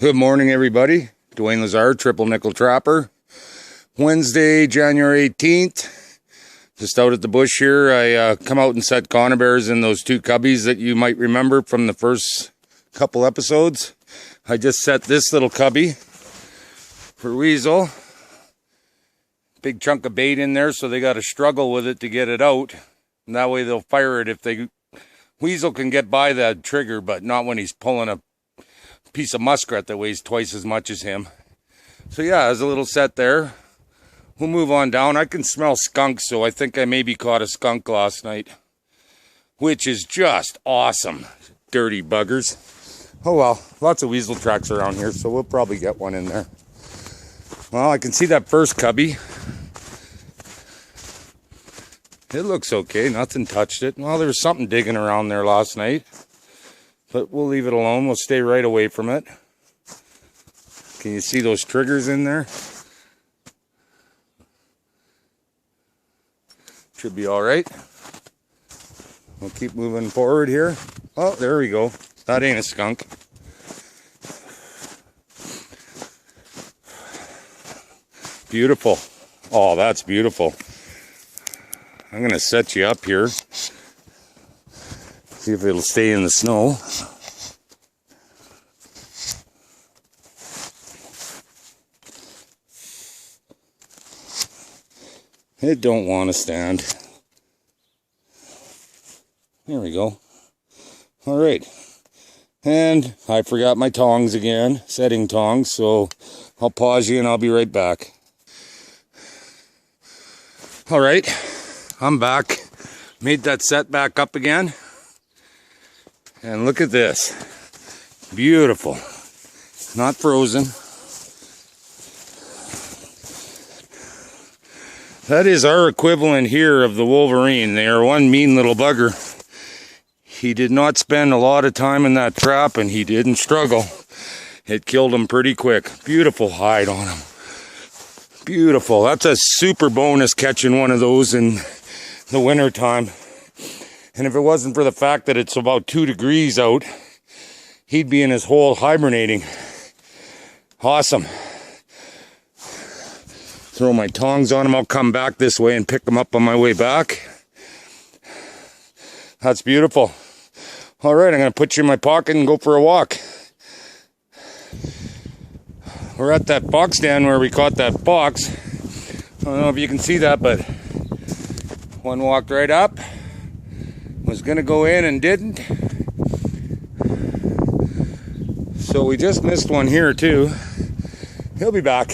Good morning, everybody. Dwayne Lazar, Triple Nickel Trapper. Wednesday, January 18th. Just out at the bush here. I come out and set conibears in those two cubbies that you might remember from the first couple episodes. I just set this little cubby for weasel. Big chunk of bait in there, so they got to struggle with it to get it out. And that way they'll fire it if they... Weasel can get by that trigger, but not when he's pulling a piece of muskrat that weighs twice as much as him. So yeah, there's a little set there. We'll move on down. I can smell skunk, so I think I maybe caught a skunk last night, which is just awesome. Dirty buggers. Oh well, lots of weasel tracks around here, so we'll probably get one in there. Well, I can see that first cubby. It looks okay, nothing touched it. Well, there was something digging around there last night, but we'll leave it alone. We'll stay right away from it. Can you see those triggers in there? Should be all right. We'll keep moving forward here. Oh, there we go. That ain't a skunk. Beautiful. Oh, that's beautiful. I'm going to set you up here. See if it'll stay in the snow. It don't want to stand. There we go. All right. And I forgot my tongs again, setting tongs, so I'll pause you and I'll be right back. All right, I'm back. Made that set back up again. And look at this. Beautiful. Not frozen. That is our equivalent here of the Wolverine. They are one mean little bugger. He did not spend a lot of time in that trap, and he didn't struggle. It killed him pretty quick. Beautiful hide on him. Beautiful. That's a super bonus catching one of those in the winter time. And if it wasn't for the fact that it's about 2 degrees out, he'd be in his hole hibernating. Awesome. Throw my tongs on him. I'll come back this way and pick them up on my way back. That's beautiful. All right, I'm going to put you in my pocket and go for a walk. We're at that box stand where we caught that fox. I don't know if you can see that, but one walked right up. Was going to go in and didn't. So we just missed one here too. He'll be back.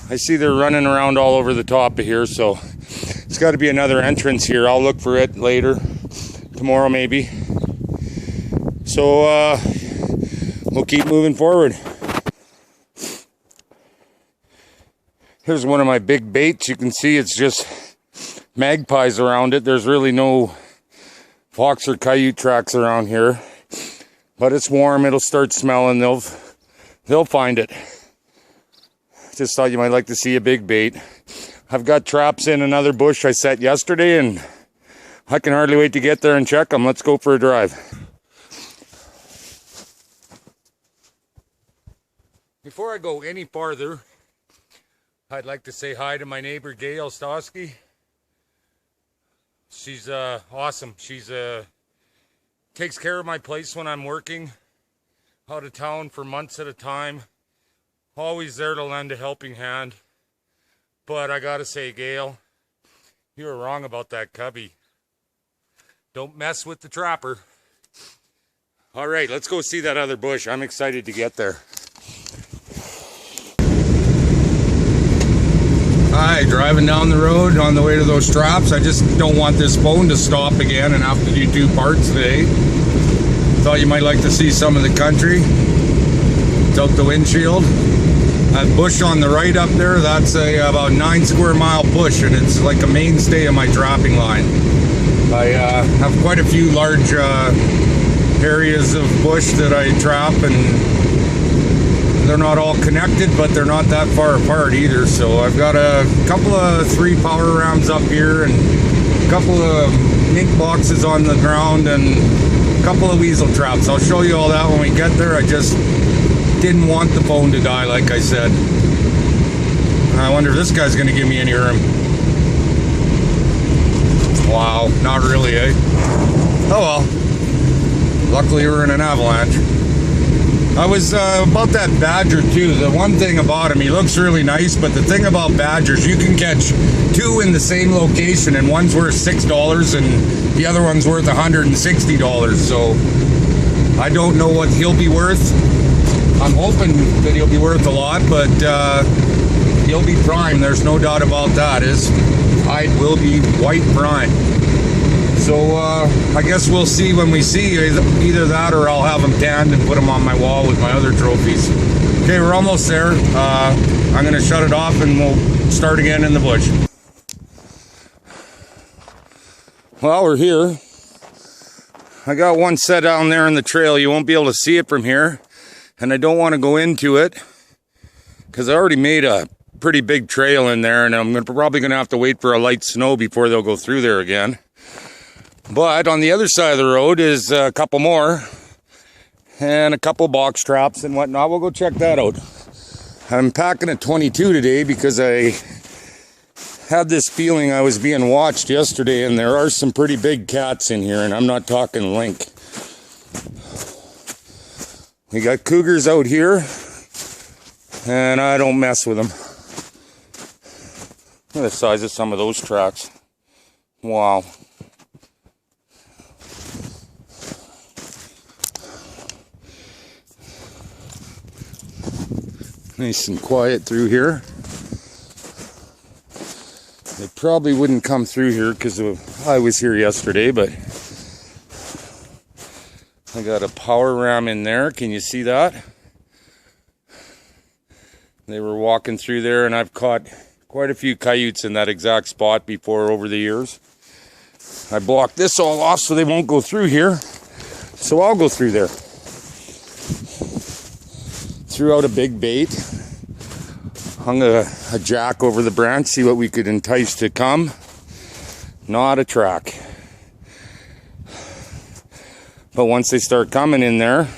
I see they're running around all over the top of here, so it's got to be another entrance here. I'll look for it later. Tomorrow maybe. So we'll keep moving forward. Here's one of my big baits. You can see it's just magpies around it. There's really no fox or coyote tracks around here. But it's warm. It'll start smelling. They'll find it. Just thought you might like to see a big bait. I've got traps in another bush I set yesterday, and I can hardly wait to get there and check them. Let's go for a drive. Before I go any farther, I'd like to say hi to my neighbor Gail Stosky. She's awesome. She's takes care of my place when I'm working out of town for months at a time. Always there to lend a helping hand. But I gotta say, Gail, you were wrong about that cubby. Don't mess with the trapper. All right, let's go see that other bush. I'm excited to get there. Hi, driving down the road on the way to those traps. I just don't want this phone to stop again and have to do 2 parts today. Thought you might like to see some of the country. It's out the windshield. That bush on the right up there, that's a about 9 square mile bush, and it's like a mainstay of my trapping line. I have quite a few large areas of bush that I trap, and they're not all connected, but they're not that far apart either. So I've got a couple of 3 power rams up here, and a couple of mink boxes on the ground, and a couple of weasel traps. I'll show you all that when we get there. I just didn't want the phone to die, like I said. I wonder if this guy's going to give me any room. Wow, not really, eh? Oh well. Luckily we're in an avalanche. I was about that badger too. The one thing about him, he looks really nice, but the thing about badgers, you can catch two in the same location, and one's worth $6 and the other one's worth $160. So I don't know what he'll be worth. I'm hoping that he'll be worth a lot, but he'll be prime. There's no doubt about that. His hide will be white prime. So I guess we'll see when we see either that, or I'll have them tanned and put them on my wall with my other trophies. Okay, we're almost there. I'm going to shut it off and we'll start again in the bush. Well, we're here. I got one set down there in the trail. You won't be able to see it from here. And I don't want to go into it because I already made a pretty big trail in there, and I'm probably going to have to wait for a light snow before they'll go through there again. But on the other side of the road is a couple more and a couple box traps and whatnot. We'll go check that out. I'm packing a 22 today because I had this feeling I was being watched yesterday, and there are some pretty big cats in here, and I'm not talking link. We got cougars out here, and I don't mess with them. Look at the size of some of those tracks. Wow. Nice and quiet through here. They probably wouldn't come through here because I was here yesterday, but I got a power ram in there. Can you see that? They were walking through there, and I've caught quite a few coyotes in that exact spot before over the years. I blocked this all off so they won't go through here. So I'll go through there. Threw out a big bait. Hung a jack over the branch, see what we could entice to come. Not a track. But once they start coming in there,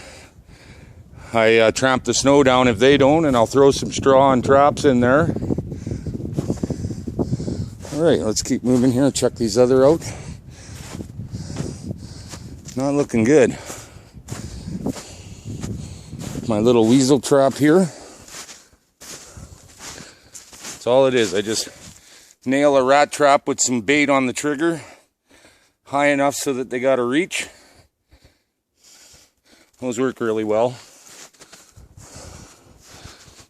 I tramp the snow down if they don't, and I'll throw some straw and traps in there. Alright, let's keep moving here and check these other out. Not looking good. My little weasel trap here. That's all it is. I just nail a rat trap with some bait on the trigger, high enough so that they got to reach. Those work really well.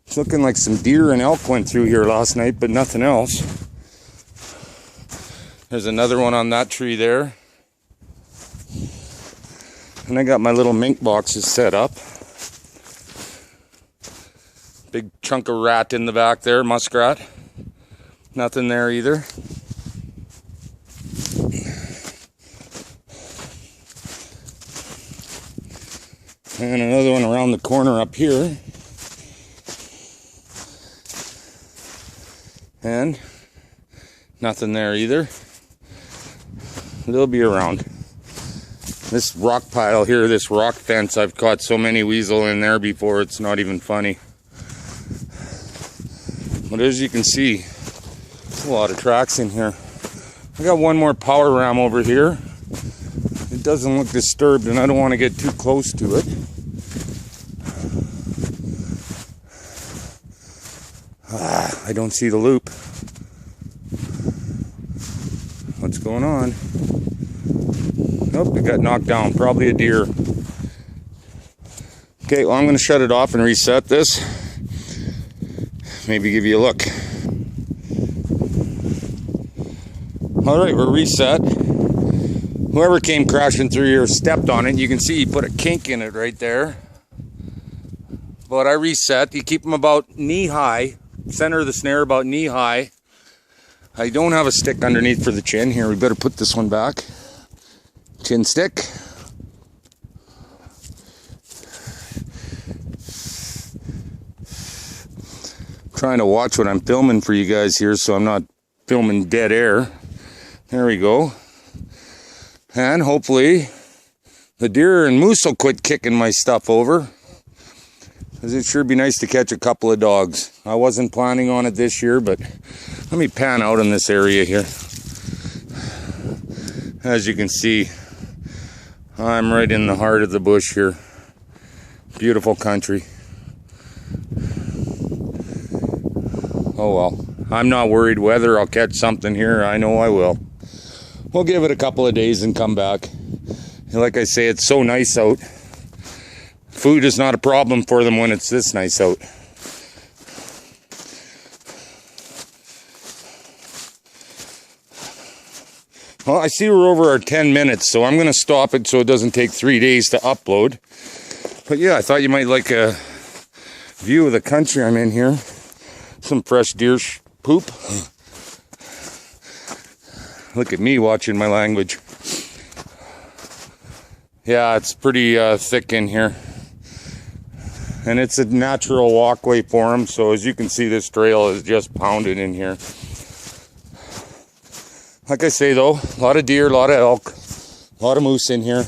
It's looking like some deer and elk went through here last night, but nothing else. There's another one on that tree there. And I got my little mink boxes set up. Big chunk of rat in the back there, muskrat. Nothing there either. And another one around the corner up here. And nothing there either. They'll be around. This rock pile here, this rock fence, I've caught so many weasel in there before, it's not even funny. But as you can see, there's a lot of tracks in here. I got one more power ram over here. It doesn't look disturbed, and I don't want to get too close to it. I don't see the loop. What's going on? Nope, it got knocked down. Probably a deer. Okay, well, I'm going to shut it off and reset this. Maybe give you a look. Alright, we're reset. Whoever came crashing through here stepped on it. You can see he put a kink in it right there. But I reset. You keep them about knee high. Center of the snare about knee high. I don't have a stick underneath for the chin. Here, we better put this one back. Chin stick. Trying to watch what I'm filming for you guys here so I'm not filming dead air. There we go. And hopefully the deer and moose will quit kicking my stuff over. It'd sure be nice to catch a couple of dogs. I wasn't planning on it this year, but let me pan out in this area here. As you can see, I'm right in the heart of the bush here. Beautiful country. Oh well, I'm not worried whether I'll catch something here. I know I will. We'll give it a couple of days and come back. And like I say, it's so nice out. Food is not a problem for them when it's this nice out. Well, I see we're over our 10 minutes, so I'm going to stop it so it doesn't take 3 days to upload. But yeah, I thought you might like a view of the country I'm in here. Some fresh deer poop. Look at me watching my language. Yeah, it's pretty thick in here. And it's a natural walkway for them, so as you can see, this trail is just pounded in here. Like I say though, a lot of deer, a lot of elk, a lot of moose in here.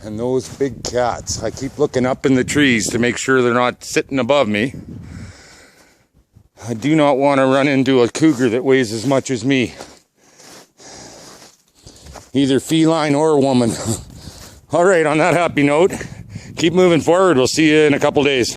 And those big cats, I keep looking up in the trees to make sure they're not sitting above me. I do not want to run into a cougar that weighs as much as me. Either feline or woman. All right, on that happy note, keep moving forward. We'll see you in a couple days.